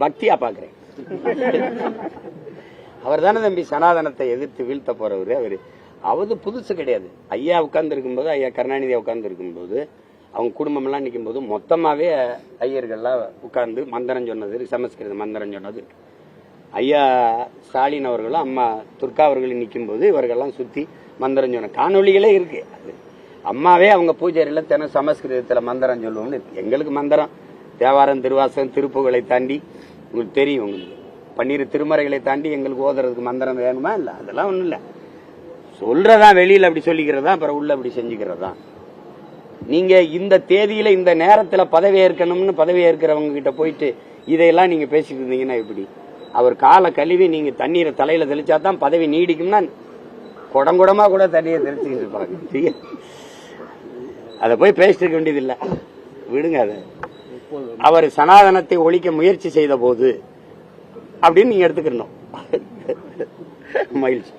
பக்தியா பாக்குறேன். அவர் தானே தம்பி சனாதனத்தை எதிர்த்து வீழ்த்த போறவரு. அவது புதுசு கிடையாது. ஐயா உட்கார்ந்து இருக்கும்போது, ஐயா கருணாநிதியா உட்கார்ந்து இருக்கும்போது, அவங்க குடும்பம் எல்லாம் நிற்கும் போது மொத்தமாவே ஐயர்கள்லாம் உட்கார்ந்து மந்திரம் சொன்னது, சமஸ்கிருத மந்திரம் சொன்னது. ஐயா ஸ்டாலின் அவர்களும் அம்மா துர்கா அவர்களும் நிற்கும் போது இவர்கள்லாம் சுத்தி மந்திரம் சொன்ன காணொலிகளே இருக்கு. அது அம்மாவே அவங்க பூஜையில தினம் சமஸ்கிருதத்துல மந்திரம் சொல்லுவோம்னு. எங்களுக்கு மந்திரம் தேவாரம், திருவாசகம், திருப்புகளை தாண்டி உங்களுக்கு தெரியும். உங்களுக்கு 12 திருமறைகளை தாண்டி எங்களுக்கு ஓதுறதுக்கு மந்திரம் வேணுமா? இல்ல, அதெல்லாம் ஒண்ணும் இல்ல. சொல்றதா வெளியில அப்படி சொல்லிக்கிறதா, அப்புறம் உள்ள அப்படி செஞ்சுக்கிறதா. நீங்க இந்த தேதியில இந்த நேரத்துல பதவி ஏற்கணும்னு பதவி ஏற்கிறவங்க கிட்ட போயிட்டு இதையெல்லாம் நீங்க பேசிட்டு இருந்தீங்கன்னா எப்படி? அவர் காலை கழுவி நீங்க தண்ணீரை தலையில தெளிச்சாதான் பதவி நீடிக்கும்னா குடங்குடமா கூட தண்ணியை தெளிச்சுக்கிட்டு இருப்பாங்க. அதை போய் பேசிட்டு இருக்க வேண்டியது இல்ல, விடுங்க. அதை அவர் சனாதனத்தை ஒழிக்க முயற்சி செய்த போது அப்படின்னு நீங்க எடுத்துக்கணும். மகிழ்ச்சி.